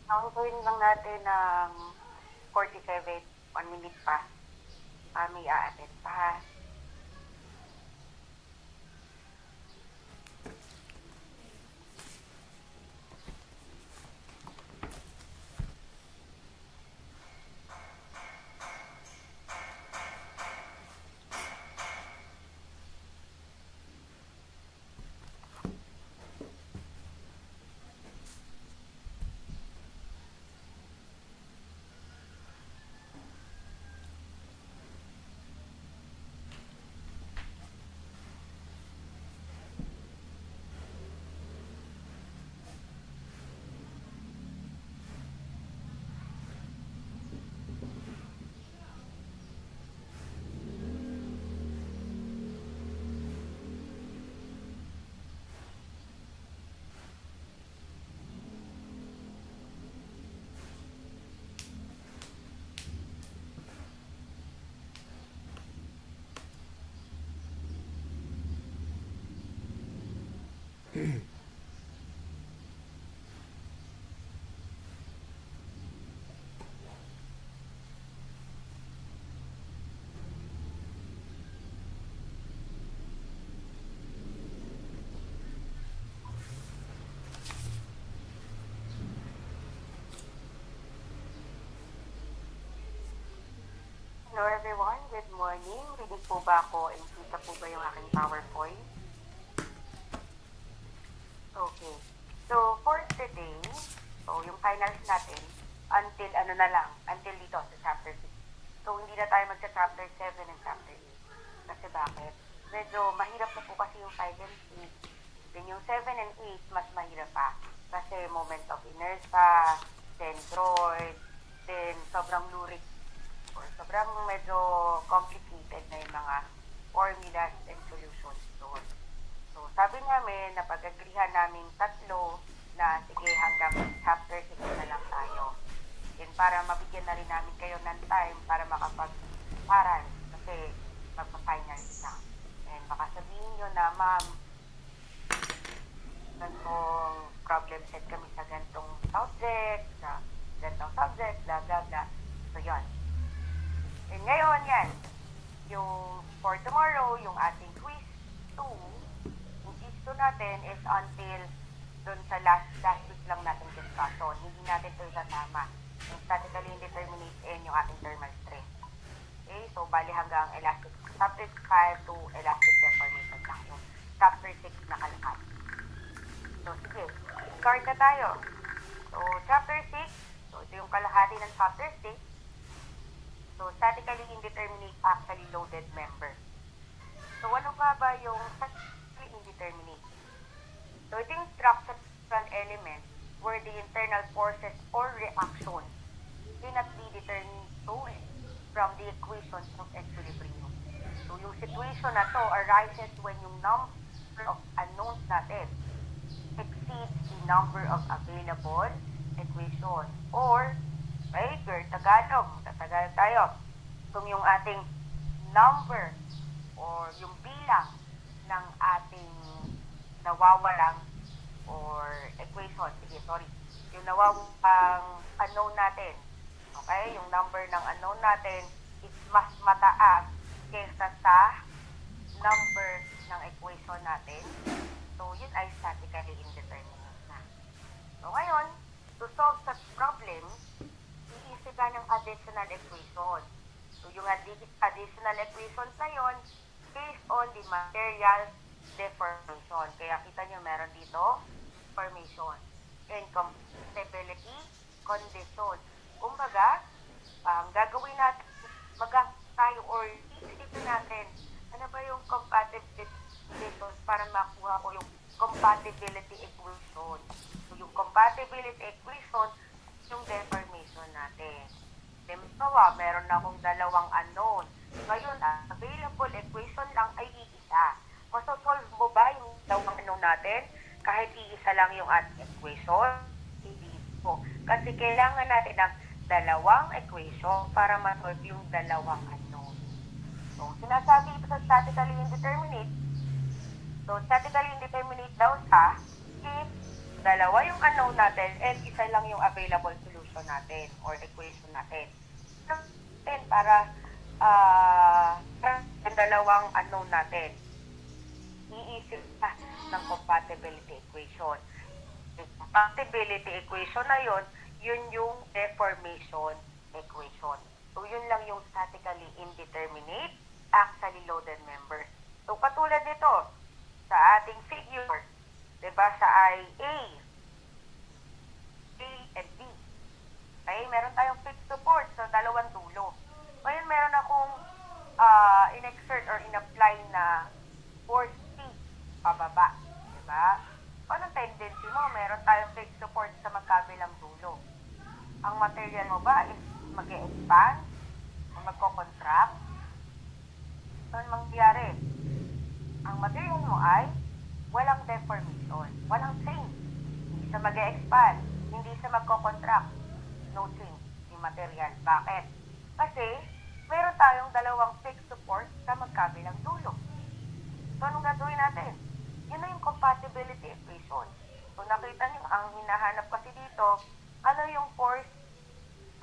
Nakukuhin lang natin ng 47, 1 minute pa. May a-attend pa ha. Hello everyone, good morning. Ready po ba ako and kita po ba yung aking PowerPoint? Okay. So, for today, yung finals natin, until dito sa chapter 6. So, hindi na tayo magsa-chapter 7 and chapter 8. Kasi bakit? Medyo mahirap na po kasi yung 5 and 6. Then yung 7 and 8, mas mahirap pa. Kasi moment of inertia, centroid, then sobrang lurid, or sobrang medyo complicated na yung mga formulas and solutions doon. So, sabi namin, napag-agrihan namin tatlo na sige hanggang chapter 6 na lang tayo. And para mabigyan na rin namin kayo ng time para makapag-aral kasi magpa-final exam. And baka sabihin nyo na, ma'am, gantong problem set kami sa gantong subject, bla bla bla. So, yun. And ngayon, yan. Yung for tomorrow, yung ating quiz 2, yung quiz 2 natin is until dun sa last week lang natin discussion. Hindi natin ito isasama. Yung statically indeterminate and yung ating thermal stress. Okay, so bali hanggang elastic, chapter 5 to elastic deformation lang. Yung chapter 6 na kalakad. So, sige. Start na tayo. So, chapter 6. So, ito yung kalahati ng chapter 6. So, statically indeterminate actually loaded member. So, ano ba yung statically indeterminate? So, ito yung structural element where the internal forces or reactions cannot be determined from the equations of equilibrium. So, yung situation na to arises when yung number of unknowns natin exceeds the number of available equations. Or, right, Tagalog tayo. Kung yung ating number or yung bilang ng ating nawawalang or equation, yung nawawalang unknown natin, okay, yung number ng unknown natin is mas mataas kaysa sa number ng equation natin. So, yun ay statically indeterminate na. So, ngayon, to solve such problems, iisip ka ng additional equation. So, yung additional equations na yun, based on the material deformation. Kaya kita nyo, meron dito, formation. And compatibility condition. Kumbaga, gagawin natin, tayo or iisipin natin, ano ba yung compatibility conditions para makuha ko yung compatibility equation. So, yung compatibility equation, yung deformation natin. Halimbawa, meron na akong dalawang unknown. Ngayon, available equation lang ay iisa. Masosolve mo ba yung dalawang unknown natin? Kahit iisa lang yung ating equation? Hindi po. Kasi kailangan natin ng dalawang equation para masolve yung dalawang unknown. So, sinasabi ito sa statically indeterminate. So, statically indeterminate daw siya if dalawa yung unknown natin and isa lang yung available solution natin or equation natin. Then, para yung dalawang unknown natin, iisip ka ng compatibility equation. Yung compatibility equation na yun yung deformation equation. So, yun lang yung statically indeterminate axially loaded members. So, katulad nito, sa ating figure, diba, sa A and B. Okay, meron tayong fixed support sa dalawang dulo. Ngayon, meron akong in-exert or in-apply na force T pababa. Diba? Anong tendency mo? Meron tayong fixed support sa magkabilang dulo. Ang material mo ba is mag-e-expand o magko-contract? Ano mangyayari? Ang material mo ay walang deformation, walang change. Hindi siya mag-e-expand, hindi siya magko-contract. No change yung material. Bakit? Kasi meron tayong dalawang fixed support sa magkabilang dulo. So, anong gagawin natin? Yun na yung compatibility equation. So, nakita niyo, ang hinahanap kasi dito, ano yung force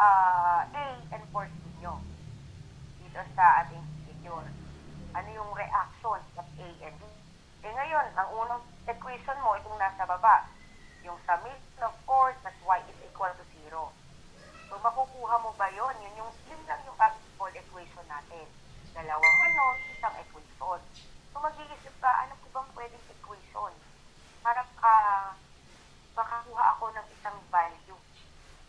A and force B nyo dito sa ating figure. Ano yung reaction of A and B? Ngayon, ang unang equation mo, itong nasa baba, yung summation of force at y is equal to 0. So, makukuha mo ba yun? Yun lang yung actual equation natin. Dalawang isang equation. So, mag-iisip ka, ano po bang pwedeng equation? Para makakuha ako ng isang value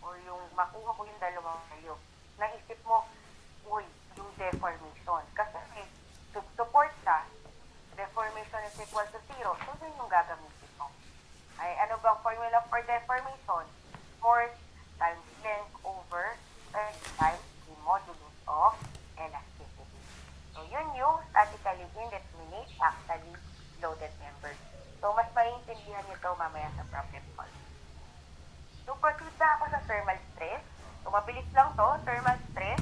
or yung makuha ko yung dalawang value. Naisip mo, uy, yung deformation. Kasi support sa deformation is equal to 0. So, yun yung gagamitin mo. Ay, ano bang formula for deformation? Force times length over times the modulus of elasticity. So, yun yung statically indeterminate axially loaded members. So, mas maiintindihan nyo ito mamaya sa problem call. So, proceed na ako sa thermal stress. So, mabilis lang to. Thermal stress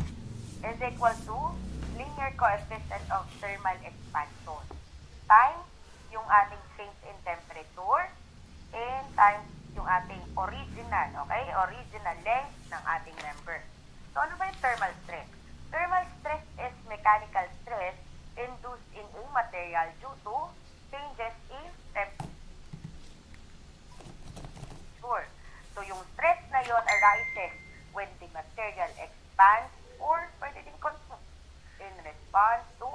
is equal to linear coefficient of thermal expansion times yung ating change in temperature and times yung ating original, okay? Original length ng ating member. So, ano ba yung thermal stress? Thermal stress is mechanical stress induced in a material due to changes in temperature. So, yung stress na yon arises when the material expands or pwede din contract in response to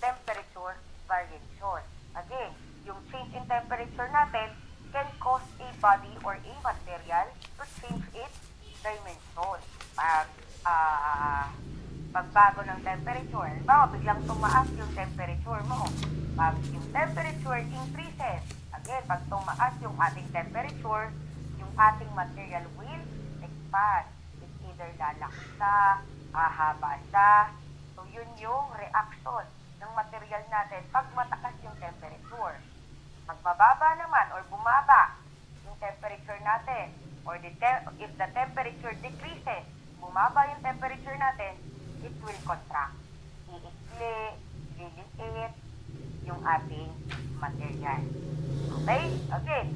temperature variation. Again, yung change in temperature natin can cause a body or a material to change its dimension. Pagbago ng temperature, halimbawa, biglang tumaas yung temperature mo. Pag yung temperature increases, again, pag tumaas yung ating temperature, yung ating material will expand. It's either lalaki siya, hahaba siya. So, yun yung reaction ng material natin pag mataas yung temperature. Pag mababa naman or bumaba yung temperature natin or if the temperature decreases, bumaba yung temperature natin, it will contract. Iikli, liliit yung ating material. Okay? Again,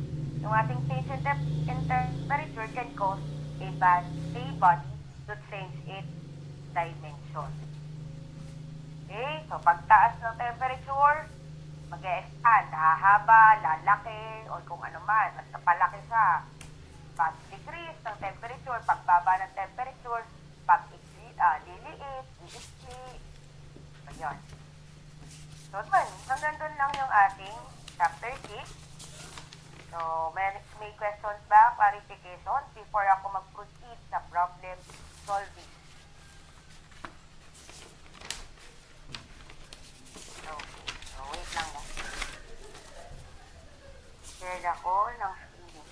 yung ating change in temperature can cause a body to change its dimension. Okay? So, pagtaas ng temperature, mag-e-expand, hahaba, lalaki, o kung ano man, at palaki siya. Pag decrease ng temperature, pagbaba ng temperature, liliit, iikli. So, yun. So, hanggang doon lang yung ating chapter 6. So, may questions ba, clarifications before ako mag-proceed sa problem solving? So, wait lang lang. Share ako ng screen.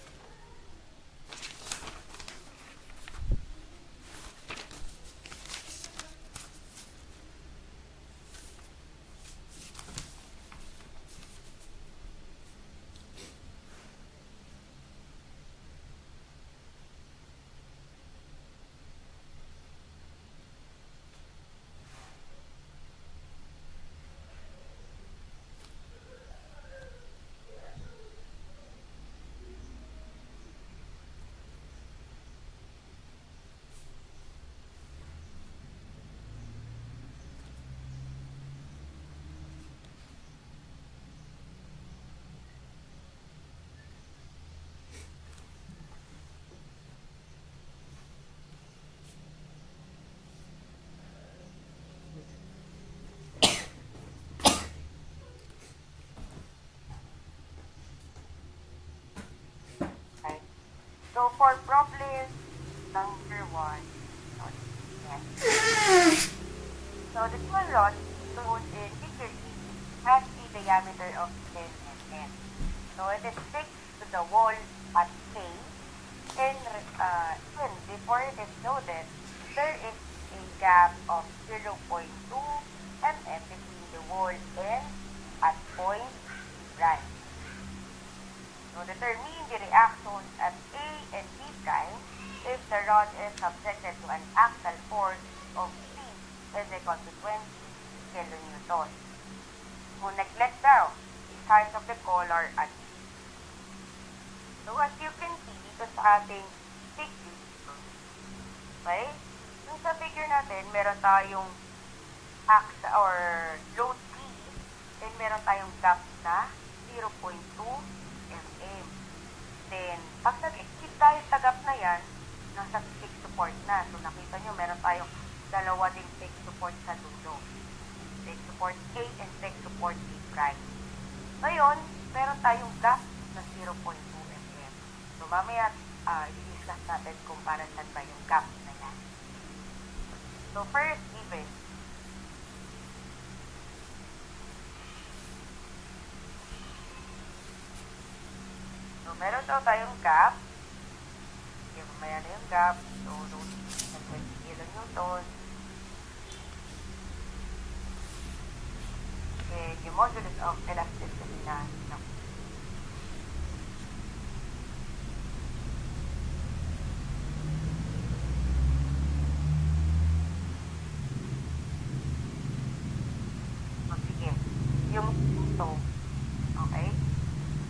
is number 1. Yes. So the small rod shown in figure E has a diameter of 10 mm. So it is fixed to the wall at K, and before it is loaded, there is a gap of 0.2 mm between the wall and at point right. So determine the reactions at A and B prime if the rod is subjected to an axial force of P is equal to 20 kilonewton. Kung neglect daw, the size of the collar at E. So as you can see dito sa ating figure, okay? Yung sa figure natin, meron tayong axial or load P, and meron tayong gap na 0.2 mm. Then, pag nag-exceed tayo sa gap na yan, nasa fixed support na. So, nakita nyo, meron tayong dalawa ding fixed support sa dulo. Fixed support A and fixed support B prime. Ngayon, meron tayong gap na 0.2 mm. So, mamaya, i-discuss natin kung para saan ba yung gap na yan. So, first, given. So, meron daw tayong gap. Okay, mamaya na yung gap. So, load na 20 kilonewton. And yung modulus of elasticity na sige. Yung ito, okay?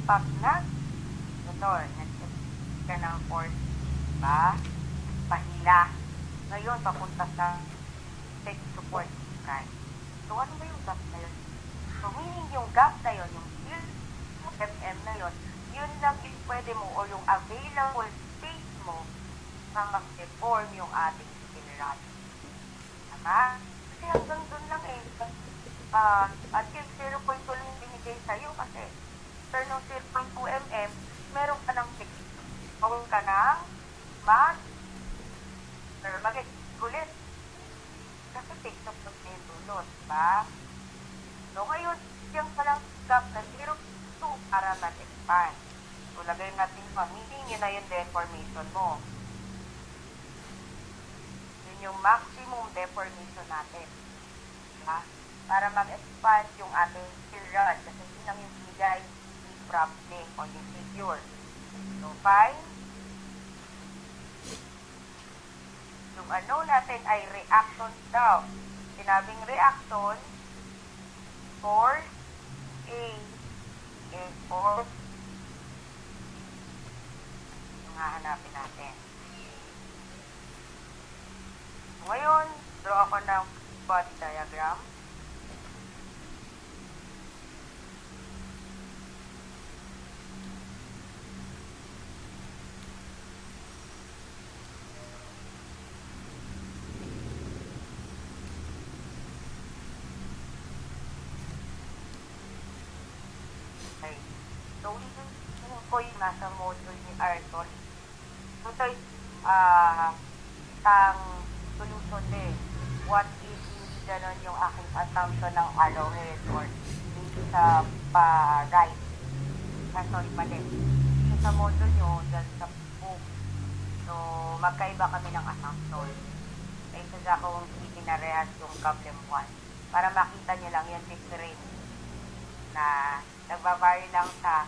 Pag nag-exit ka ng force, diba? Pahila. Ngayon, papunta sa fixed support prime. So, ano ba yung gap na yun? So, meaning yung gap na yun, yung mm na yun, yun lang yung pwede mo o yung available space mo na mag-deform yung ating steel rod. Tama? Kasi hanggang dun lang eh. Until 0.2 lang binigay sa'yo kasi after ng 0.2 mm, meron ka ng fixed. Meron ka ng mag-ulit. Kasi fixed up na yung dulot, diba? So, ngayon, yung palang gap na 0.2 para mag-expand. So, lagay natin pa. Meaning, yun na yung deformation mo. Yun yung maximum deformation natin. Diba? Para mag-expand yung ating steel rod. Kasi yun ang yung bigay ni problem o yung figure. So, fine. Yung ano natin ay reaction daw. Sinabing reaction, force A and force yung hahanapin natin. Ngayon, draw ako ng body diagram. So, isin ko yung nasa module ni Arthur. So, ito isang solution din. What if hindi ganon yung aking assumption ng arrowhead or hindi sa right? Sorry, mali. Dito sa module nyo, dyan sa book. So, magkaiba kami ng assumption. Ito sa akong ipinarehas yung problem 1. Para makita nyo lang yung difference na nagbabari lang sa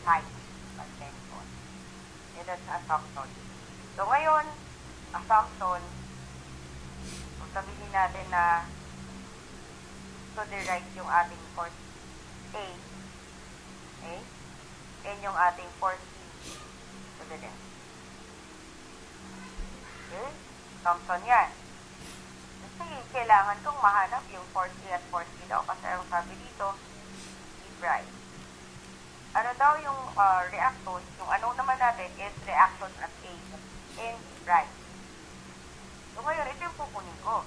site convention. Ito sa assumption. So, ngayon, assumption, kung sabihin natin na to the right yung ating force A, okay? And yung ating force B to the left. Okay? Assumption yan. Kasi kailangan kong mahanap yung force A at force B daw kasi ang sabi dito, right. Ano daw yung reaction? Yung ano naman natin is reaction at A and right. So, ngayon, ito yung kukunin ko.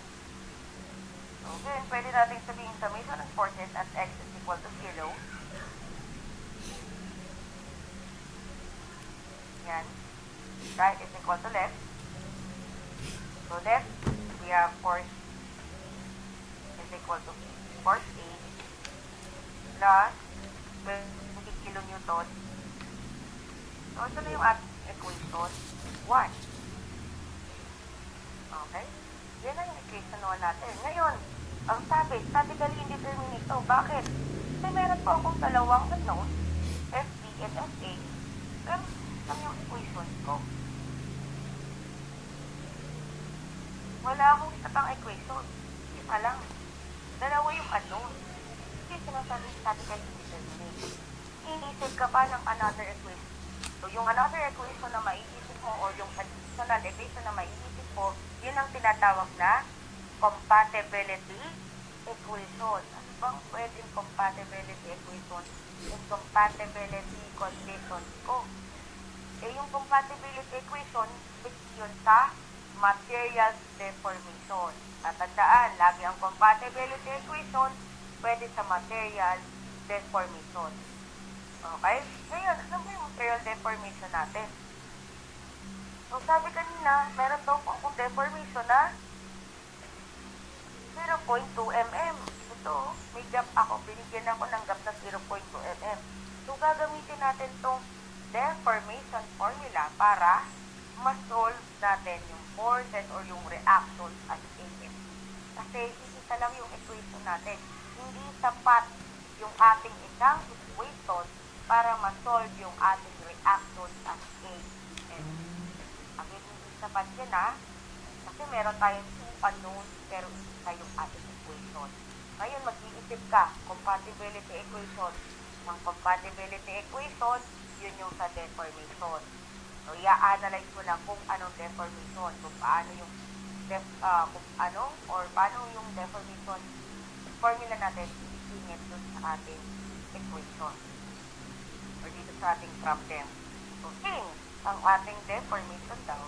So, then, pwede natin sabihin summation ng forces at x is equal to 0. Yan. right, is equal to left. So left, we have force is equal to force A plus 20 kilonewton. So ito na yung ating equation 1. Okay? Yan na yung equation 1 natin. Ngayon, ang statically indeterminate ito. Bakit? Kasi meron po akong dalawang unknown, FD and FA. Pero lang yung equation ko. Wala akong isa pang equation. Isa lang. Dalawa yung unknown. Kasi sinasabing statically indeterminate. Inisip ka pa ng another equation. So, yung another equation na maiisip mo or yung additional equation na maiisip mo, yun ang tinatawag na compatibility equation. Ano bang pwedeng compatibility equation? Yung compatibility condition ko. Yung compatibility equation, yun sa material deformation. At tandaan, lagi ang compatibility equation pwede sa material deformation. Okay? Ngayon, ano ba yung material deformation natin? So, sabi kanina, meron daw po akong deformation na 0.2 mm. Ito, may gap ako. Binigyan ako ng gap na 0.2 mm. So, gagamitin natin itong deformation formula para ma-solve natin yung forces or yung reactions at AM. Kasi, isa lang yung equation natin. Hindi sapat yung ating isang equation para ma-solve yung ating reactions at AM. Bakit hindi sapat yan kasi meron tayong 2 unknowns pero isa yung ating equation. Ngayon, mag-iisip ka, compatibility equation. Ang compatibility equation, yun yung sa deformation. So, i-analyze mo lang kung anong deformation, kung paano yung paano yung deformation formula natin isingit dun sa ating equation or dito sa ating problem. So, ang ating deformation daw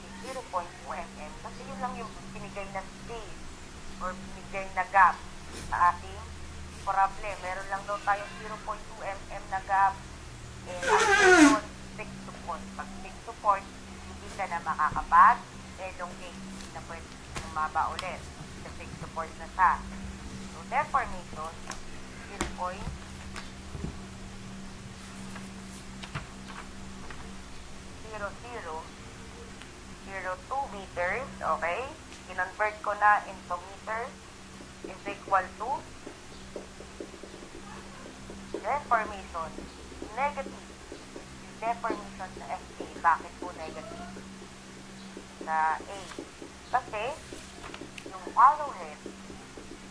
is 0.2 mm kasi yun lang yung binigay na space or binigay na gap sa ating problem. Meron lang daw tayong 0.2 mm na gap and ang 6 support. Pag 6 support, hindi ka na makakapag-elongate. Hindi na pwede umaba ulit. Sa 6 support na siya. So, deformation 0.02 meters, okay? Kinonvert ko na into meters is equal to deformation negative. Yung deformation sa FA, bakit po negative? Sa A. Kasi, yung hollow head,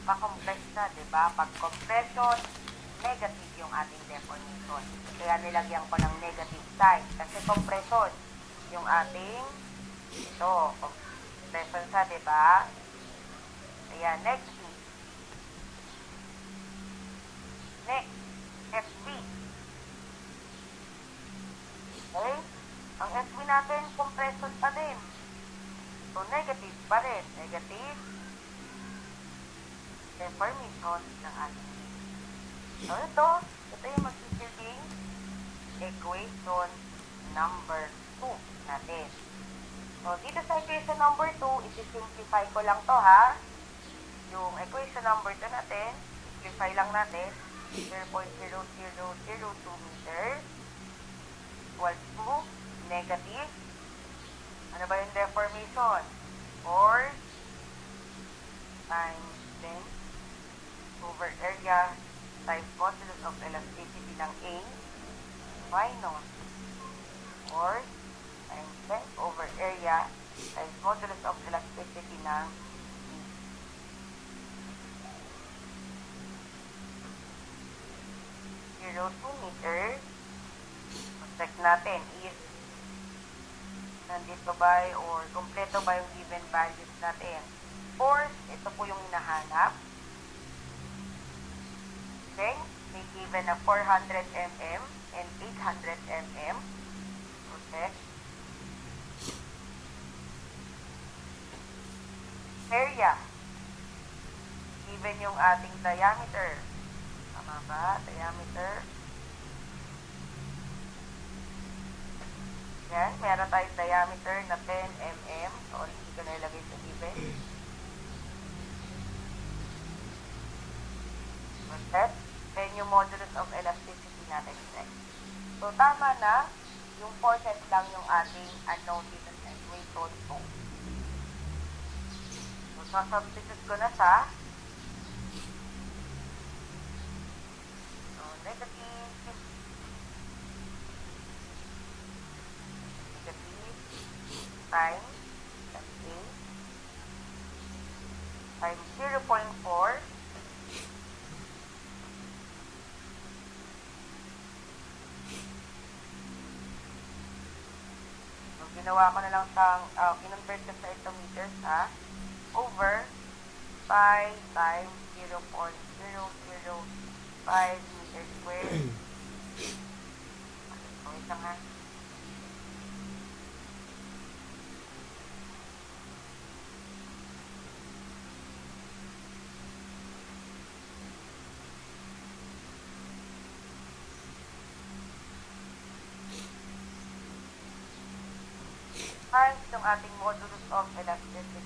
pa-compress na, diba? Pag compression, negative yung ating deformation. Kaya nilagyan ko ng negative sign. Kasi compression, yung ating, ito, compression sa, diba? Kaya negative. Next, FB. Okay? Ang FB natin, compression pa din. So, negative pa rin. Negative deformation ng ating. So, ito yung magsisilbing equation number 2 natin. So, dito sa equation number 2, isi-simplify ko lang to Yung equation number 2 natin, simplify lang natin. 0.0002 meters equals to negative. Ano ba yung deformation? 4 times length over area times modulus of elasticity ng A minus 4 times length over area times modulus of elasticity ng B. 0.2 meters. Check natin if nandito ba or kompleto ba yung given values natin. Force, ito po yung hinahanap. Then, may given na 400 mm and 800 mm. So, check. Area. Given yung ating diameter. Tama ba? Diameter. Yan, meron tayong diameter na 10 mm. So, hindi ko na ilagay sa given. Set. Then, yung modulus of elasticity natin next. So, tama na. Yung forces lang yung ating unknown dito sa equation 2. So, sasubstitute ko na sa negative times A times 0.4 ginawa ko na lang sa, kinonvert ko sa ito meters, over 5 times 0.005 meter squared. Wait lang ha. Times yung ating modulus of elasticity.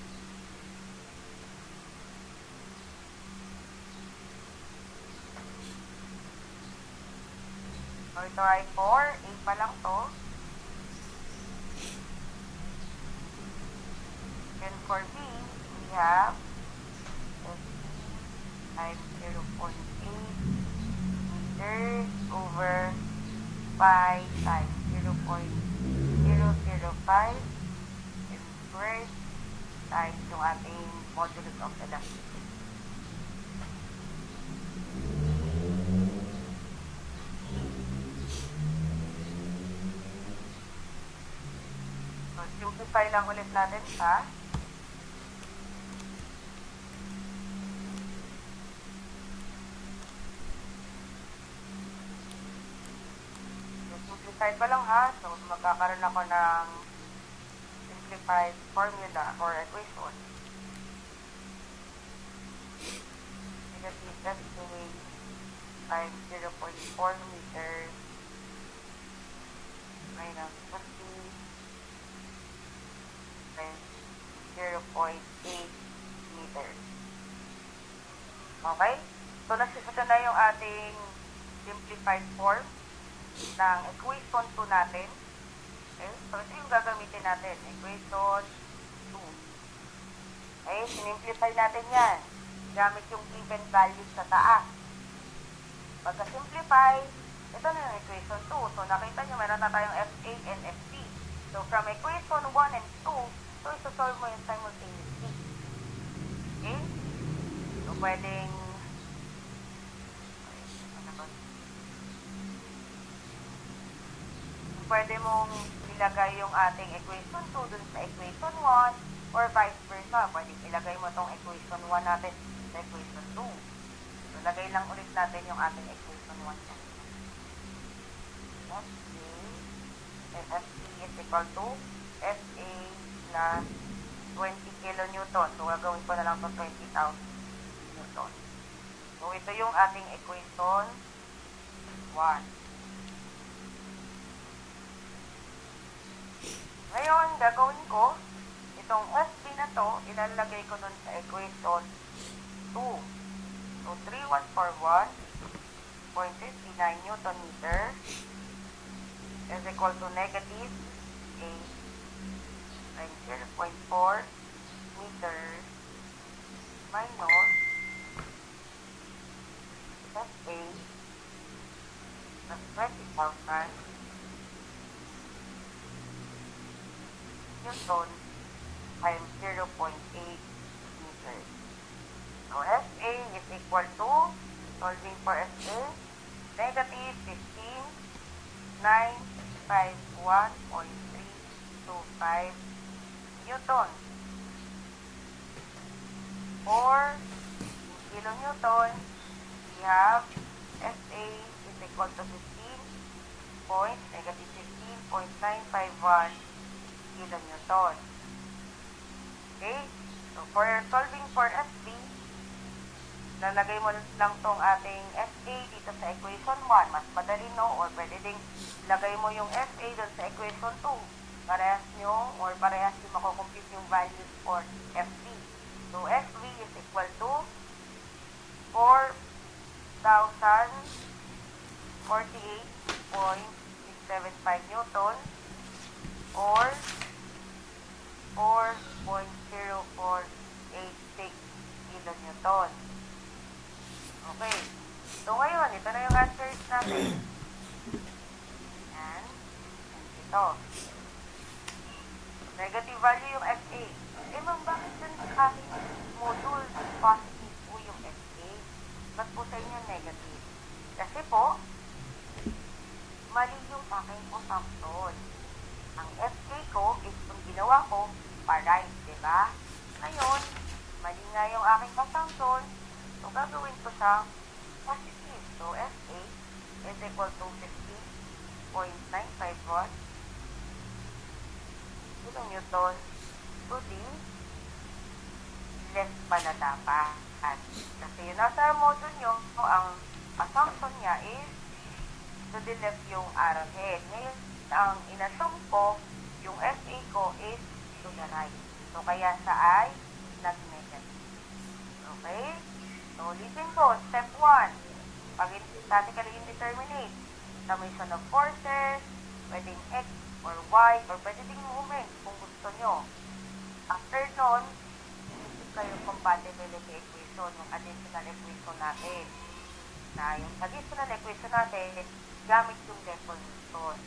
So, ito ay 4. A pa lang to. And for B, we have times 0.8 meters over 5 times 0.005 squared times yung ating modulus of elasticity. So, simplify lang ulit natin sa simplify pa lang ha. So, magkakaroon ako ng simplified formula or equation. Negative SA times 0.4 meters minus 50 times 0.8 meters. Okay? So, ito na yung ating simplified form ng equation 2 natin. Okay? So, ito yung gagamitin natin. Equation 2. Okay? Sinimplify natin yan. Gamit yung given values sa taas. Pagka-simplify, ito na yung equation 2. So, nakita nyo, meron na tayong FA and FB. So, from equation 1 and 2, so, isosolve mo yung simultaneously. Okay? So, pwedeng pwede mong ilagay yung ating equation 2 dun sa equation 1 or vice versa. Pwede ilagay mo tong equation 1 natin sa equation 2. So, lagay lang ulit natin yung ating equation 1 natin. FP is equal to FA na 20 kilonewton. So, gagawin ko na lang ito 20,000 newton. So, ito yung ating equation 1. Ngayon, gagawin ko, itong FP na to, ilalagay ko dun sa equation 2. So, 3141.59 Newton meter is equal to negative 8 times 0.4 meters minus FA plus 20,000 Newton times 0.8 meters. So, FA is equal to, solving for FA, negative 15,951.325 Newton. For kilonewton, we have FA is equal to negative 15.951 kilonewton. Okay? So, for solving for FB, Nalagay mo lang tong ating FA dito sa equation 1. Mas madali, no? Or pwede ding lagay mo yung FA doon sa equation 2. Parehas nyo, or parehas nyo makukompute yung values for FV. So, FV is equal to 4,048.675 Newton or 4.0486 kilonewton. Okay. So, ngayon, ito na yung answers natin. Yan. Ito. Negative value yung FA. Ma'am, bakit dun sa aking module positive po yung FA? Ba't po sa inyo negative? Kasi po, mali yung aking assumption. Ang FA ko is kung ginawa ko, pa-right, diba? Ngayon, mali nga yung aking assumption. So, gagawin ko siyang positive. So, FA is equal to 50.95 watts kilonewton to the left pala dapat. Kasi yun nasa module nyo, ang assumption niya is to the left yung arrowhead. Ngayon, ang inassume ko, yung FA ko is to the right. So, kaya sa I, nag-negative. Okay? So, ulitin ko. Step 1. Pag statically indeterminate, summation of forces, pwedeng X or Y, or pwede ding movement kung gusto nyo. After nun, inisip kayo compatibility equation, yung additional equation natin. Na yung additional equation natin, gamit yung deformation. So,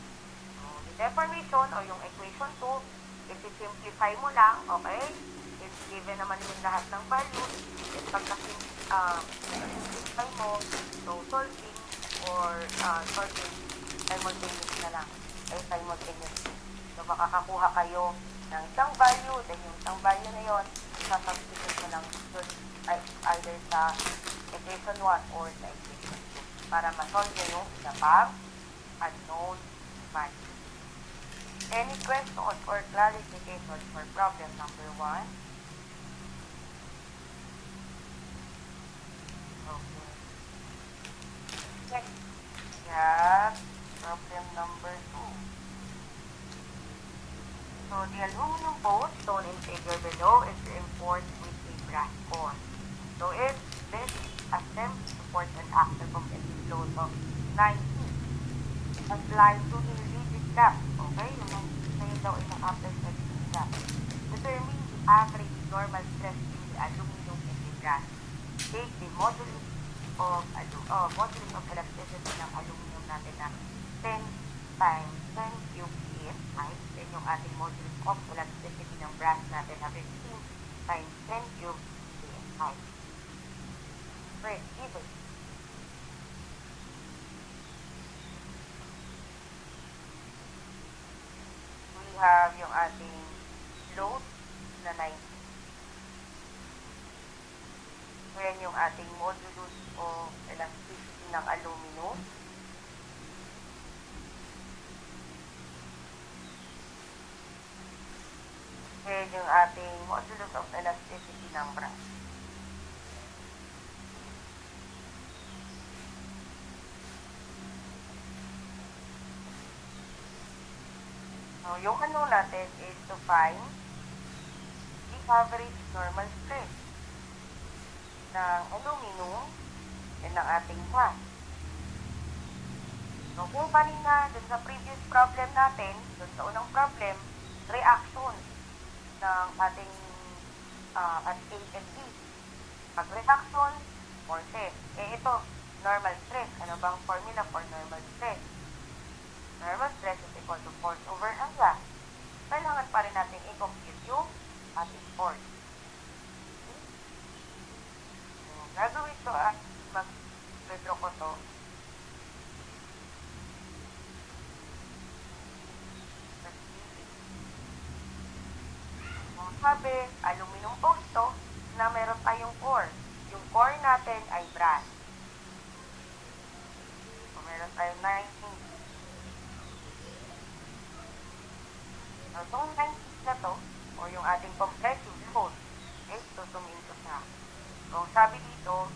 the deformation o yung equation 2, isi-simplify mo lang, okay? It's given naman yung lahat ng values. At pagka-simplify mo, so solving or solving, simultaneous na lang. Ay simultaneously. So, makakakuha kayo ng isang value, then yung isang value na yun, sasubstitute mo lang either sa equation 1 or sa equation 2 para ma-solve nyo yung isa pang unknown value. Any questions or clarifications for problem number 1? Okay. Next, we have problem number 2. So, the aluminum post shown in figure below is reinforced with a brass core. So, if this attempt to support an axle of a load of 90 applied to the rigid cap, okay? Yung sa'yo daw ay na-apply sa rigid cap. Determine the average normal stress in the aluminum and the brass. Take the modulus of elasticity ng aluminum natin na 10 times 10 cube PSI. Then yung ating modulus of elasticity ng brass natin na 15 times 10 cube PSI. First, given. We have yung ating load na 90. Then yung ating modulus o elasticity ng aluminum. Then yung ating modulus of elasticity ng brass. So, yung ano natin is to find the average normal stress ng aluminum and ng ating brass. So, kung kanina, dun sa previous problem natin, dun sa unang problem, reaction ng ating at A and B. Pag-reaction, forces. Ito, normal stress. Ano bang formula for normal stress? Normal stress is equal to force over area. Kailangan pa rin natin i-compute yung ating force. Okay? So, gagawin ito mag-withdraw ko to. Kung sabi, aluminum post to, na meron tayong core. Yung core natin ay brass. So, meron tayong 19. So, itong 90 na to, o yung ating compressive load, is tutumin ko siya. So, sabi dito,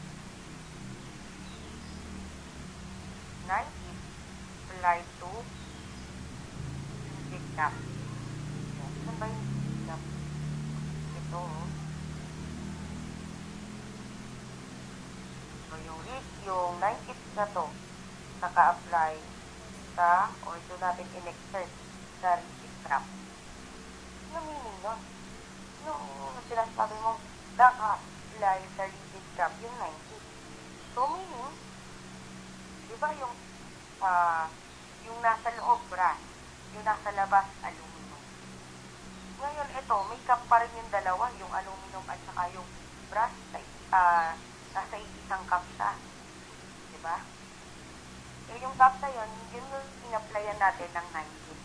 90 applied to rigid cap. Saan ba yung rigid cap? Ito. So, yung 90 na to, naka-apply sa, or ito natin in-exert sa rigid cap. Ano meaning nun? Yung sinasabi mo, naka-apply sa rigid cap, yung 90. So, meaning, di ba yung nasa loob brass, yung nasa labas aluminum. Ngayon, ito, may cap pa rin yung dalawa, yung aluminum at saka yung brass, nasa isang cap siya. Di ba? Eh, yung cap na yun yung in-applyan natin ng 90.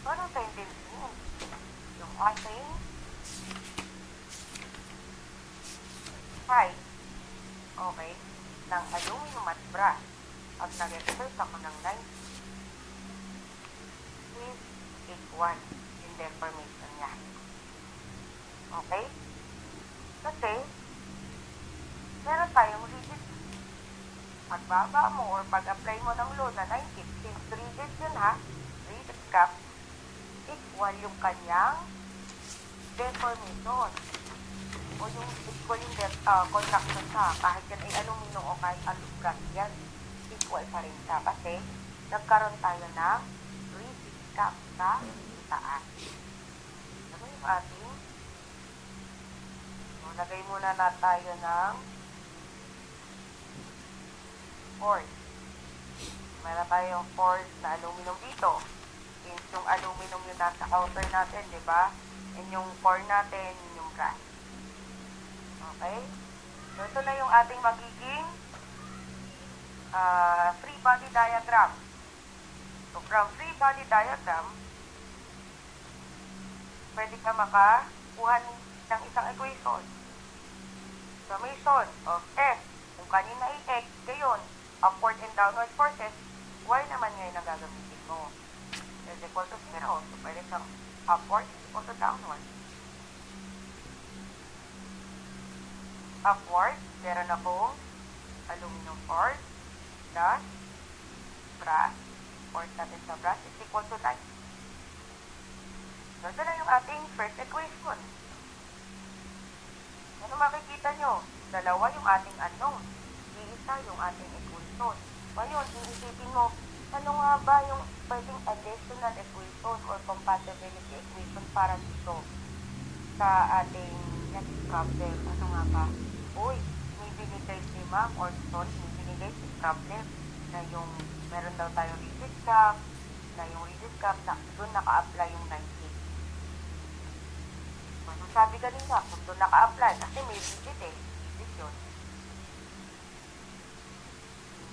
So, anong tendency yun? Yung ating height, okay, ng aluminum at brass, pag nag-exert ako ng 90, is equal in deformation niya. Okay? Kasi, meron tayong rigid. Pagbaba mo or pag-apply mo ng load na 90, since rigid yun ha, rigid cap, equal yung kanyang deformation. O yung equal yung contraction sa kahit yan ay aluminum o kahit alugas, yan equal pa rin siya kasi nagkaroon tayo ng rigid cap sa itaas. Ano yung ating? So, lagay muna na tayo ng force. Meron tayong force na aluminum dito. Since yung aluminum yung nasa outer natin, di ba? And yung core natin, yung brass. Okay? So, ito na yung ating magiging free body diagram. So, from free body diagram, pwede ka makakuha ng isang equation. Summation of F. Kung kanina ay X, gayon, upward and downward forces, Y naman ngayon ang gagamitin mo. Is equal to 0. So, pwede siyang upward is equal to downward. Upward, meron akong aluminum force plus brass. Force natin sa brass is equal to 9. So, ito na yung ating first equation. Ano makikita nyo? Dalawa yung ating unknown. Iisa yung ating equation. Ngayon, iisipin mo, ano nga ba yung pwedeng additional equation or compatibility equation para dito sa ating next problem? Ano nga ba? Uy, may binigay si ma'am or sorry, may binigay si problem na yung meron daw tayong rigid cap, na yung rigid cap na doon naka-apply yung 90. So, sabi kanina, kung doon naka-apply, kasi may rigid eh. Rigid yun.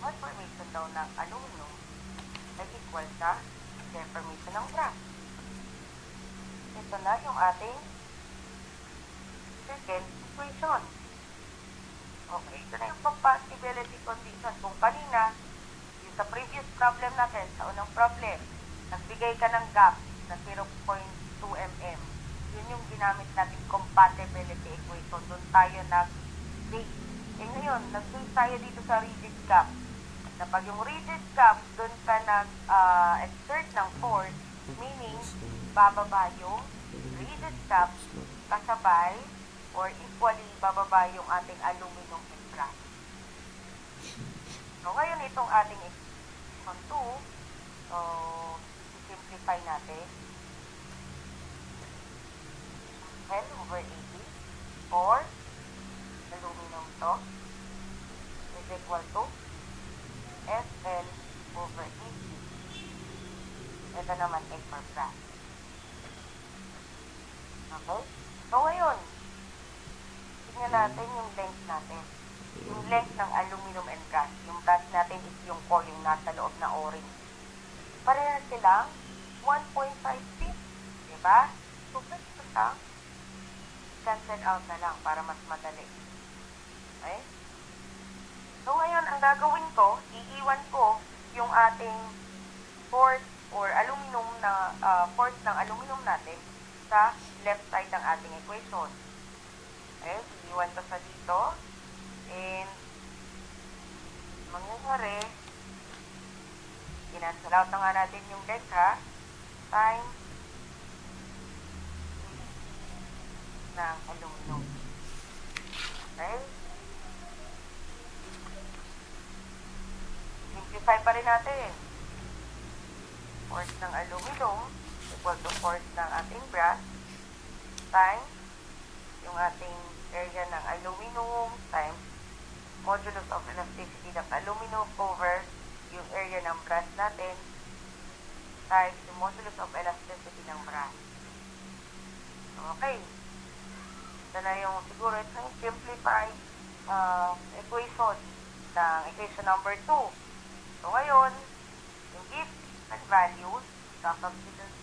Deformation daw ng aluminum ay equal sa deformation ng brass. Ito na yung ating second equation. Okay, ito na yung compatibility condition. Kung kanina, yung sa previous problem natin, sa unang problem, nagbigay ka ng gap na 0.2 mm. Yun yung ginamit natin compatibility equation. Doon tayo nag-base. Eh ngayon, nag-base tayo dito sa rigid cap. Na pag yung rigid cap, doon ka nag-exert ng force, meaning, bababa yung rigid cap kasabay or equally bababa yung ating aluminum and brass. So, ngayon itong ating equation 2, so, simplify natin. L over 80 or aluminum to is equal to FL over 80. Ito naman ay for brass. Okay? So, ngayon, tingnan natin yung length natin. Yung length ng aluminum and brass. Yung brass natin is yung core, yung nasa loob na o-ring. Parehas silang 1.5 feet. Diba? So, ito siya. Cancel out na lang para mas madali. Okay? So, ngayon, ang gagawin ko, iiwan ko yung ating force or aluminum na force ng aluminum natin sa left side ng ating equation. Okay? Iiwan ko sa dito. And, mangyayari, out na nga natin yung deck, ha? Times ng aluminum. Okay? Simplify pa rin natin. Force ng aluminum equal to force ng ating brass times yung ating area ng aluminum times modulus of elasticity ng aluminum over yung area ng brass natin times yung modulus of elasticity ng brass. Okay. Ito na yung siguro ito yung simplified equation ng equation number 2. So ngayon, yung given values, substitute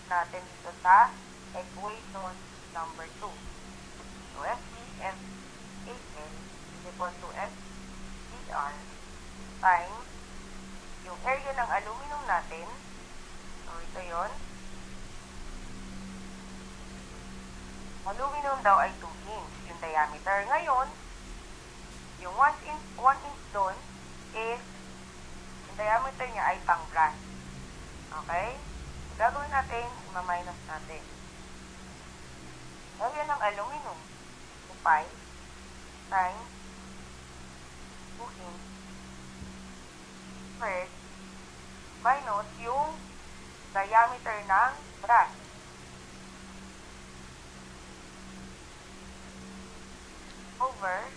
natin dito sa equation number 2. So FL is equal to FDR times yung area ng aluminum natin. So ito yun. Aluminum daw ay 2 inch yung diameter. Ngayon, yung 1 inch doon is yung diameter niya ay pang brass. Okay? Gagawin natin, ima-minus natin. Area ng aluminum, 5 times 2 inch squared minus yung diameter ng brass. Over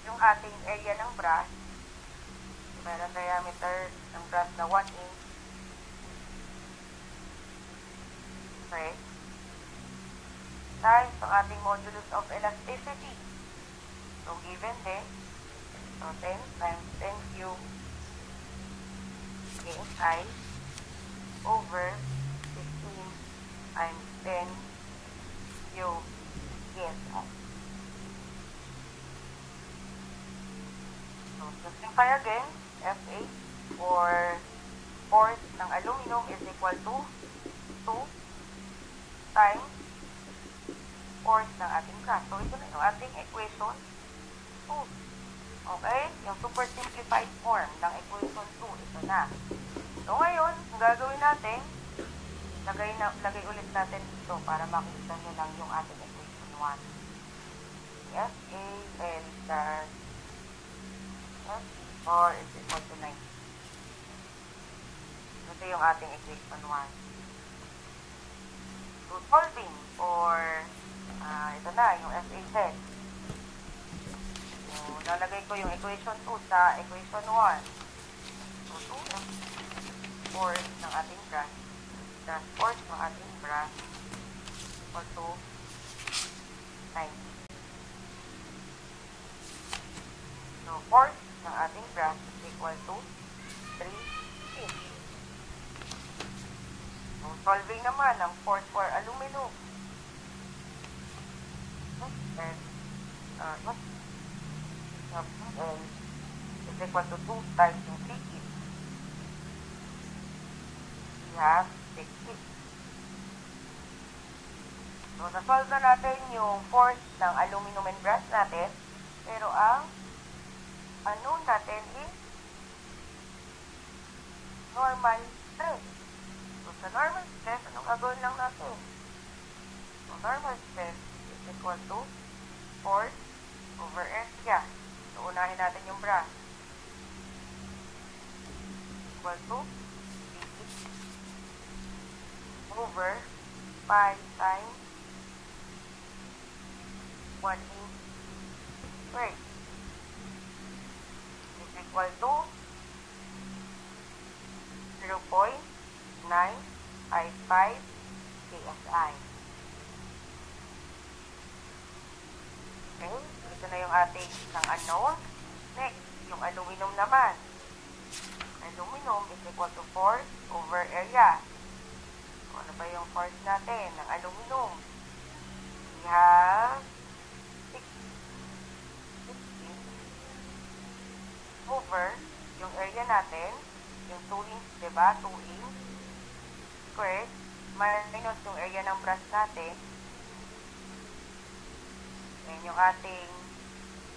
yung ating area ng brass. Meron diameter ng brass na 1 inch. Okay. Times ang ating modulus of elasticity. So, given din. So, 10 times 10 cube KSI over 15 times 10 cube KSI. So, simplify again. Fa or force ng aluminum is equal to 2 times force ng ating brass. So, ito na yung ating equation 2. Okay? Yung super simplified form ng equation 2. Ito na. So, ngayon, ang gagawin natin, lagay ulit natin dito para makita nyo lang yung ating equation 1. FAL star F4 is equal to 9. Ito yung ating equation 1. So, solving for ito na, yung FAZ. So, lalagay ko yung equation 2 sa equation 1. So, 2F force ng ating brass plus force ng ating brass equal to 9. So, force ng ating brass is equal to 3 inch. So, solving naman ng force for aluminum. And is equal to 2 times yung 3 inch. We have 6 inch. So, na-solve na natin yung force ng aluminum and brass natin. Pero ang unknown natin is normal stress. So, sa normal stress, anong gagawin lang natin? So, normal stress is equal to force over area. So, unahin natin yung brass. Equal to over 5 times 1 inch squared. Is equal to 0.955 KSI. Okay, ito na yung ating isang unknown. Next, yung aluminum naman. Aluminum is equal to force over area. So, ano ba yung force natin ng aluminum? We have 16 over yung area natin, yung 2 inch, diba? 2 inch squared minus yung area ng brass natin. And yung ating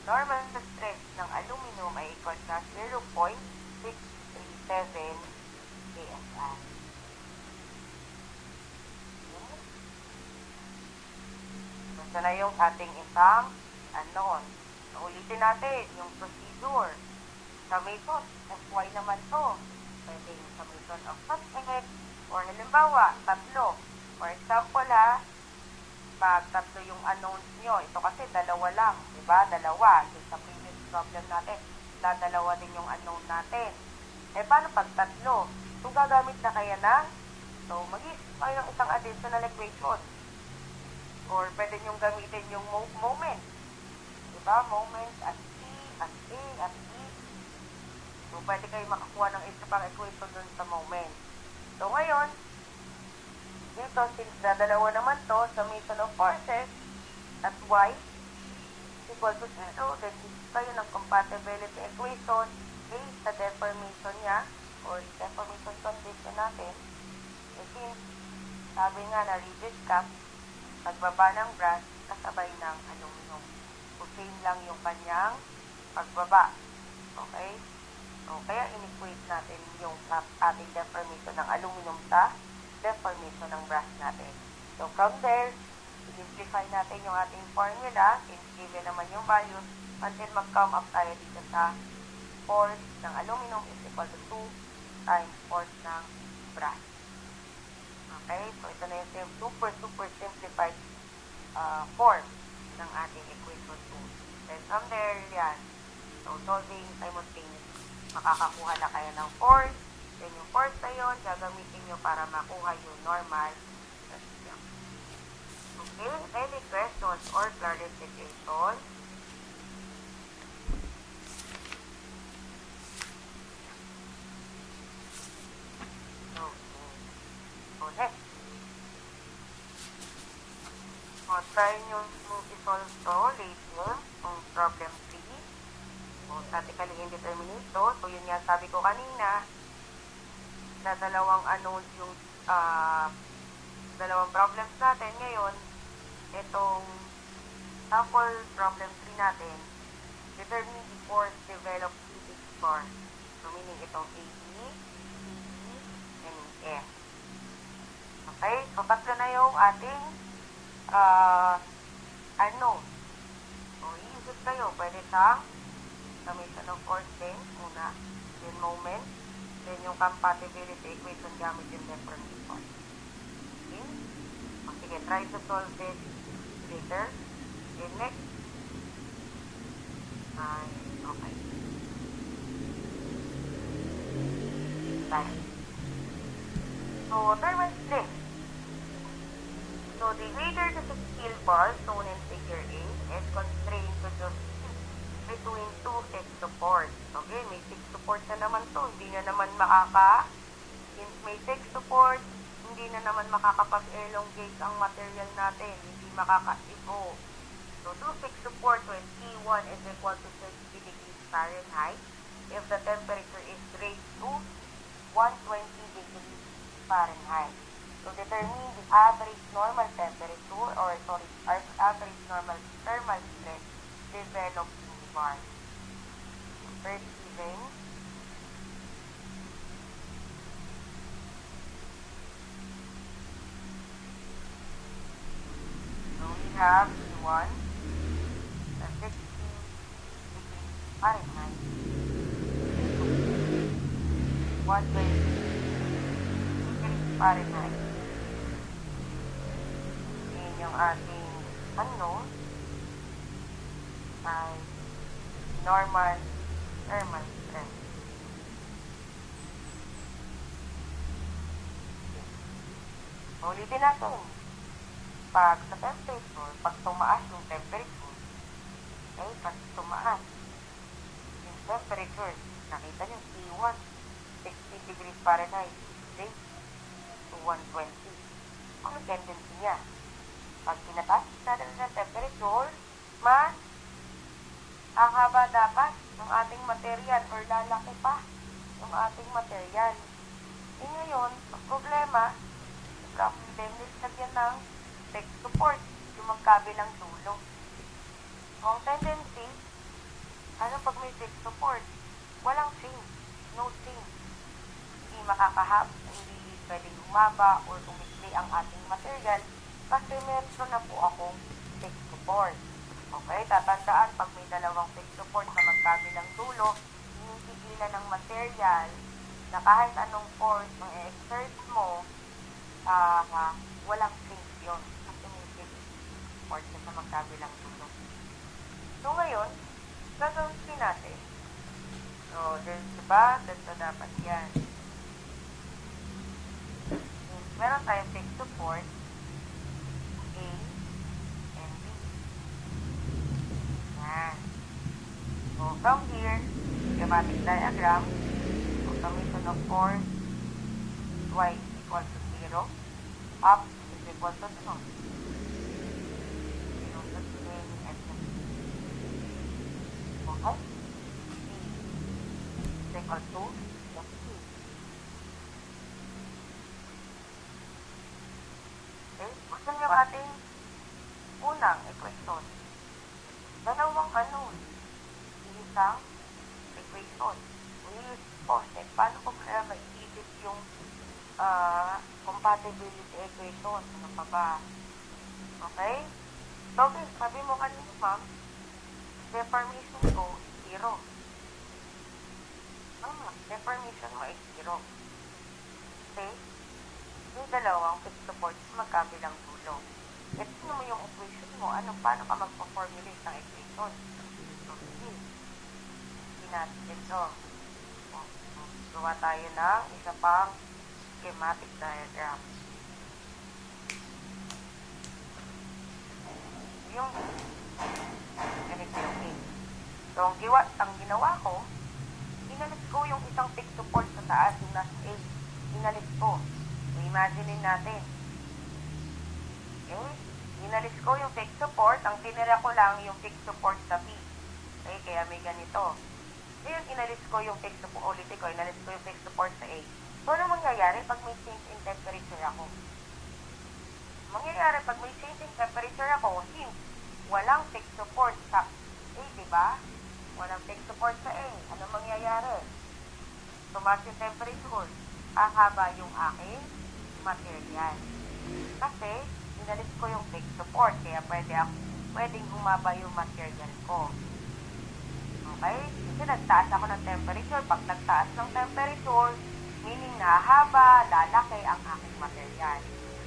normal stress ng aluminum ay equal sa 0.637 KSI. Ito na yung ating isang unknown. Ulitin natin yung procedure. Summation, FY naman to. Pwede yung summation of subject, or halimbawa, tatlo. For example pag tatlo yung unknowns nyo, ito kasi dalawa lang, diba? Dalawa. So, sa previous problem natin, dalawa din yung unknown natin. Paano pag tatlo? So, gagamit na kaya so, mag-isip kayo ng isang additional equation. Or pwede nyong gamitin yung moment. Diba? Moment at C, at A, at E. So, pwede kayo makakuha ng isa pang equation dun sa moment. So, ngayon, dito, since dalawa naman to, summation of forces at Y equal to 0, then isip kayo ng compatibility equation based sa deformation niya, or deformation condition natin. Since, sabi nga na rigid cap, pagbaba ng brass, kasabay ng aluminum. So, same lang yung kanyang pagbaba. Okay? So, kaya in-equate natin yung ating deformation ng aluminum sa deformation ng brass natin. So, from there, simplify natin yung ating formula, since given naman yung values, until mag-come up tayo dito sa force ng aluminum is equal to 2 times force ng brass. Okay? So, ito na yung super simplified form ng ating equation 2. Then, from there, yan. So, solving simultaneously. Makakakuha na kayo ng force. Then, yung force na yun, gagamitin nyo para makuha yung normal system. Okay? Any questions or clarification? Next. Try nyo i-solve to later kung problem 3. Statically indeterminate to. So, yun nga sabi ko kanina na dalawang unknowns yung dalawang problems natin. Ngayon, itong sample problem 3 natin, determine the force developed to this bar. So, meaning itong AB, CE, and F. Okay? So, tatlo na yung ating unknown. So, iisip kayo. Pwede sa summation of force din, muna. Then, moment. Then, yung compatibility equation gamit yung deformation. Okay? O, sige, try to solve this later. Then, next. Okay. Bye. So, thermal split. So, the greater the steel bar shown in figure A is constrained to just between two fixed supports. Okay, may fixed support na naman to. Hindi na naman since may fixed support, hindi na naman makakapag-elongate ang material natin. Hindi makaka-evo. So, two fixed support when T1 is equal to 30 degrees Fahrenheit if the temperature is raised to 120 degrees Fahrenheit. So, determine the average normal temperature average normal thermal stress developed in the bar. First given, so we have T1 at 60 degrees Fahrenheit, 120 degrees Fahrenheit. Yung ating unknown ay normal thermal stress. Ulitin natin. Pag sa temperature, pag tumaas yung temperature, okay, pag tumaas yung temperature, nakita nyo, T1, 60 degrees Fahrenheit, raised to 120. Ano tendency niya? Pag pinataas natin ng temperature, mas ang haba dapat ng ating material or lalaki pa yung ating material. Ngayon, ang problema, lagyan ng fixed support yung magkabilang dulo. Ang tendency, Ano pag may fixed support? Walang change. No change. Hindi hindi pwedeng humaba or umikli ang ating material kasi meron na po akong fixed support. Okay, tatandaan pag may dalawang fixed support sa magkabilang dulo, hinihigilan ng material na kahit anong force ang i-exert mo, walang change yun kasi may fixed support sa magkabilang dulo. So ngayon, gagawin natin. So, diba? Ganito dapat yan. Meron tayong fixed support A and B. Yan. So, from here, schematic diagram, so, summation of force y is equal to 0, up is equal to 2. Okay? B is equal to F2. Okay? Gusto niyo ating unang equation. Dalawang isang equation. Use posset. Paano ko kaya maiisip yung compatibility equation? Ano pa ba? Okay? So, sabi mo kanina, ma'am, deformation ko is 0. Deformation mo is 0. Okay? Yung dalawang fixed support magkabilang dulo. Ito naman yung equation mo. Paano ka magpa-formulate ng equation? So, sige. Hindi natin ito. Gawa tayo ng isa pang schematic diagram. Yung ganito yung A. So, ang ginawa ko, inalis ko yung isang fixed support sa taas, yung nasa A. Inalis ko. So, imagine natin. Okay? Inalis ko yung fixed support, ang tinira ko lang yung fixed support sa B. Okay, kaya may ganito. Ngayon, inalis ko yung fixed support, inalis ko yung fixed support sa A. So, ano mangyayari pag may change in temperature ako? Mangyayari pag may change in temperature ako, walang fixed support sa A, diba? Walang fixed support sa A. Ano mangyayari? Tumaas yung temperature. Hahaba yung aking material. Kasi, inalis ko yung fixed support, kaya pwedeng humaba yung material ko. Okay? Kasi nagtaas ako ng temperature. Pag nagtaas ng temperature, meaning nahaba, lalaki ang aking material.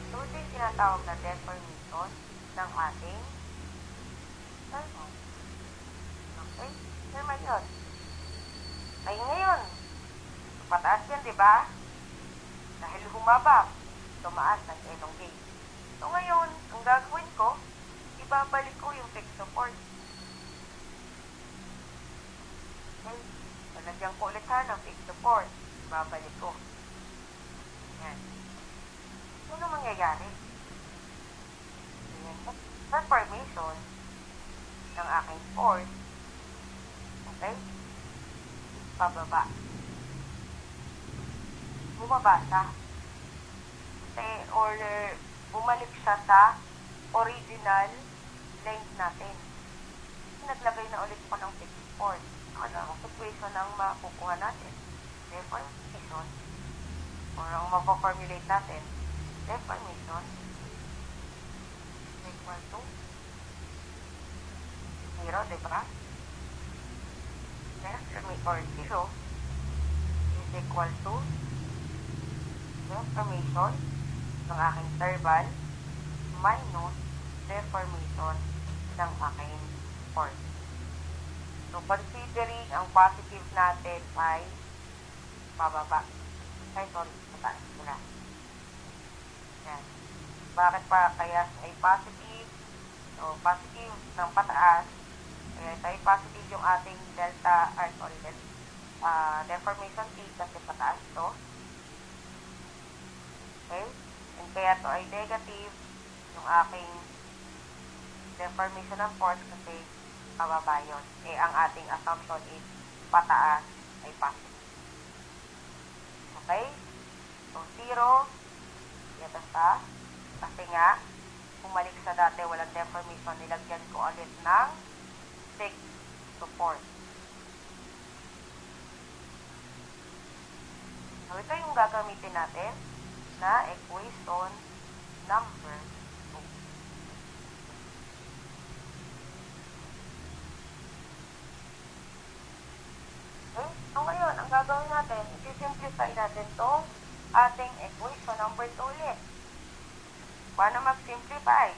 So, ito yung tinatawag na deformation ng ating thermal. Okay? Thermal yun. Ay, ngayon, pataas yan, diba? Dahil humaba, tumaas ng elongate. So, ngayon, ang gagawin ko, ibabalik ko yung fixed support. Okay? Nalagyan ko ulit ng fixed support. Ibabalik ko. Yan. Ano mangyayari? Deformation ng aking force, okay? Pababa. Bumaba siya. Or bumalik siya sa original length natin. Naglagay na ulit po ng fixed support. Ano ang equation ang makukuha natin? Deformation. Or ang mapoformulate natin, deformation equal to 0, diba? Or 0 is equal to deformation ng aking thermal minus deformation ng aking force. So, considering ang positive natin ay pababa. Mataas sila. Yan. Bakit pa kaya ay positive? So, positive ng pataas. Kaya ito ay positive yung ating deformation T kasi pataas to. Okay? And kaya ito ay negative yung aking deformation ng force kasi pababa yun. Ang ating assumption is pataas ay positive. Okay? So, 0, ito sa, kasi nga, bumalik sa dati, walang deformation, nilagyan ko ulit ng fixed support. ito yung gagamitin natin na equation number 2. Okay? So ngayon, ang gagawin natin, i-simplify natin itong ating equation number 2 ulit. Paano mag-simplify?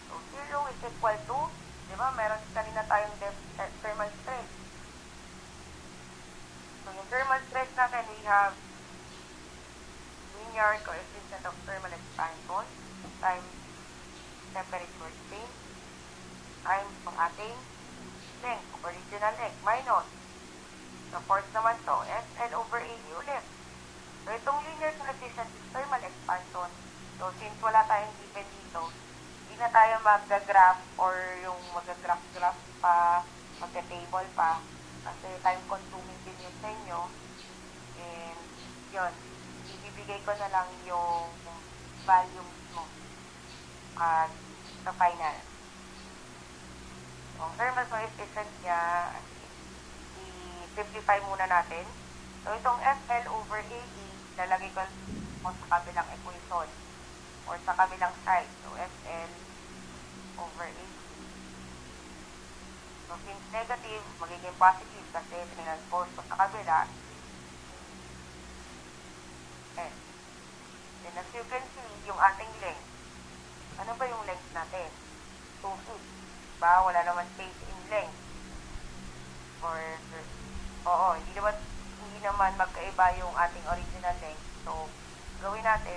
So, 0 is equal to, di ba, meron kanina tayong thermal stress. So, yung thermal stress natin, we have linear coefficient of thermal expansion times temperature change times ang ating length, original length, minus the force naman to, SL over AE ulit. So, itong linear coefficient is thermal expansion. So, since wala tayong given dito, hindi na tayo mag-graph or yung mag-graph pa, mag-table pa, kasi time-consuming din yun sa inyo. And, yun, ibibigay ko na lang yung value mo at sa final. So, ang thermal coefficient niya, i-simplify muna natin. So, itong FL over AE, lalagay ko sa kabilang equation or sa kabilang side. So, FL over AE. So, since negative, magiging positive kasi tinranspose ko sa kabila. And then, as you can see, yung ating length. Ano ba yung length natin? 2 feet. Diba? Wala naman space in length. Or, hindi naman magkaiba yung ating original length. So, gawin natin,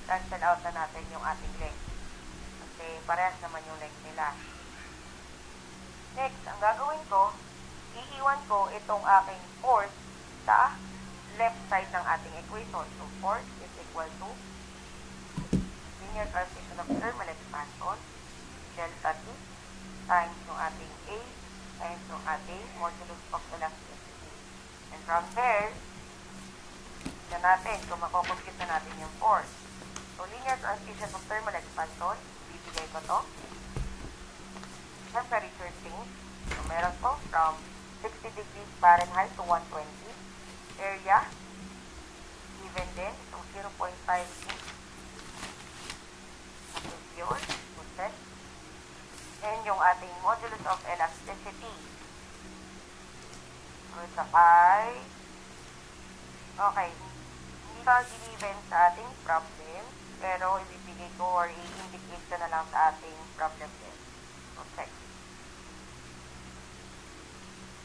cancel out na natin yung ating length. Kasi parehas naman yung length nila. Next, ang gagawin ko, iiwan ko itong aking force sa left side ng ating equation. So, force is equal to linear coefficient of thermal expansion, delta T, times yung ating A, times yung ating modulus of elasticity. And from there, na natin, kung makukompute na natin yung force. So, linear coefficient of thermal expansion, bibigay ko to. Temperature change. So, meron ko from 60 degrees Fahrenheit to 120. Area, given din, itong 0.5 inch. That is yours, percent. And yung ating modulus of elasticity. So, ito ay, okay, hindi ka given sa ating problem, pero ibibigay ko or i-indicate ko na lang sa ating problem din. Okay.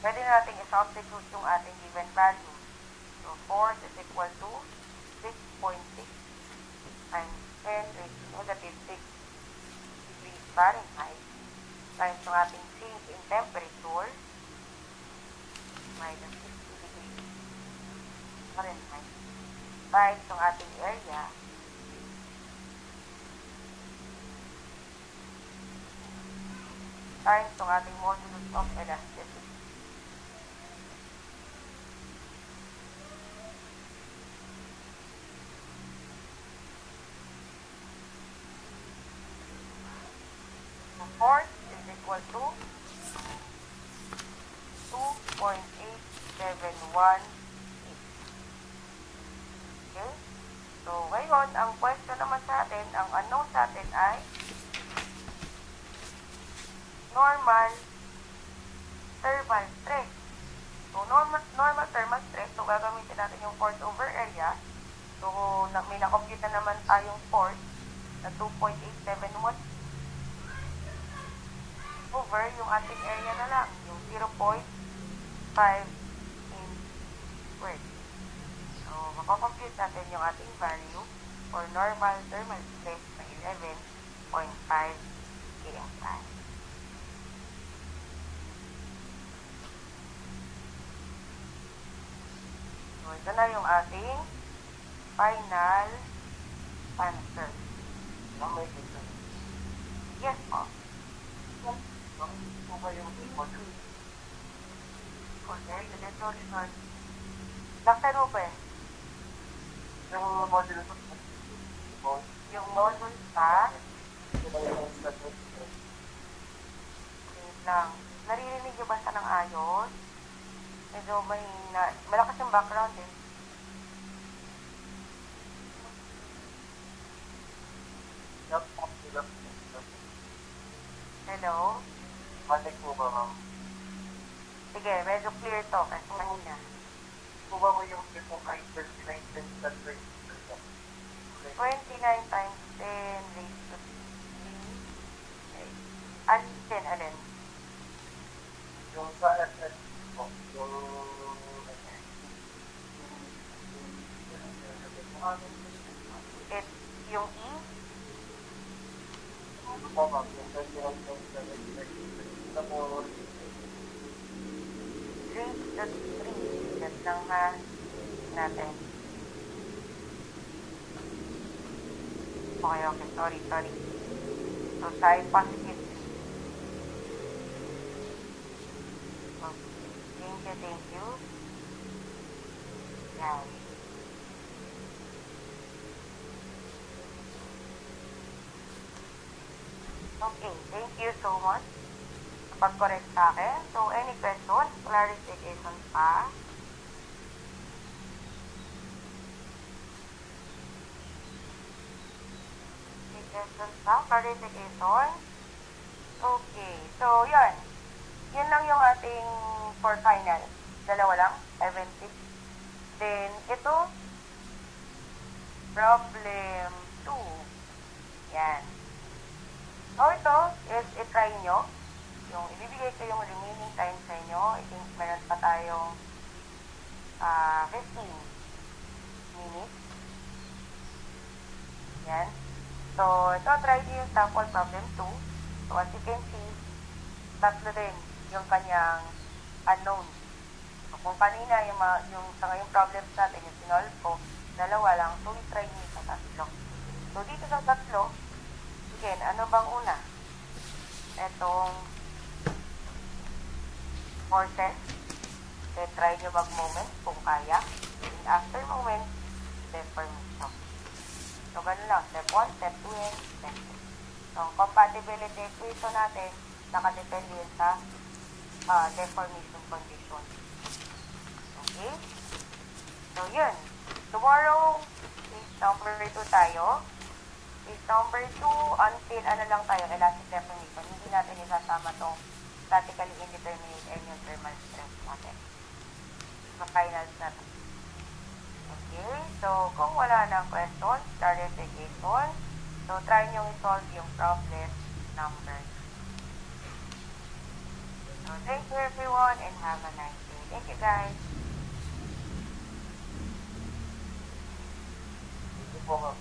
Pwede natin i-substitute yung ating given value. So, force is equal to 6.6 times 10 raised to negative 6 degrees Fahrenheit times yung ating change in temperature minus 60 degrees Fahrenheit times yung ating area times yung ating modulus of elasticity. Force is equal to 2.8718. Okay? So, ngayon, ang question naman sa atin, ang unknown sa atin ay normal thermal stress. So, normal thermal stress, so gagamitin natin yung force over area. So, may na-compute na naman tayong force na 2.871 over yung ating area na lang, yung 0.5 inch squared. So, makakompute natin yung ating value for normal thermal stress na 11.5 KSI. So, ito na yung ating final answer. Yes, po. Okay, let's go record. Laksan mo ba eh? Yung module Yung module pa? Wait lang. Naririnig nyo ba siya ng ayos? Medyo mahina. Malakas yung background eh. Hello? Matik po ba, ma'am? Sige, medyo clear to kasi kanina. Po ba mo yung tipong kahit 39 cents at 20%? 29 times 10 raised to 3. Alin? Yung sa SS po, yung... It's yung E? Po, ma'am, yung 21 cents at 20%. Tapos, Raised to 3. Yan lang ha natin. Okay. Sorry. So, side positive 3. Okay. Thank you. Yan. Okay, thank you so much sa pag-correct sa akin. So, any questions, clarification pa? Any questions pa? Clarification? Okay, so yun. Yun lang yung ating for final. Dalawa lang, 76. Then, ito, problem 2. Yan. So, ito is i-try nyo. Yung ibibigay ko yung remaining time sa inyo. I think meron pa tayong 15 minutes. Yan. So, ito, try nyo yung sample problem 2. So, as you can see, tatlo din yung kanyang unknown. So, kung kanina yung sa ngayong problems natin, yung sinolve ko, dalawa lang. So, i-try nyo sa tatlo. So, dito sa tatlo, again, ano bang una? Etong forces. Then, try nyo mag-moment kung kaya. And after moment, deformation. So, ganun lang. Step 1, step 2, and step 3. So, ang compatibility equation natin, nakadepende yun sa deformation condition. Okay? So, yun. Tomorrow, is number 2 tayo. Is number 2, until ano lang tayo, elastic deformation. Hindi natin isasama itong statically indeterminate and yung thermal stress natin. Sa finals na to. Okay? So, kung wala ng questions, clarification, so try nyo i-solve yung problem number. So, thank you everyone and have a nice day. Thank you guys. ito po, ma'am.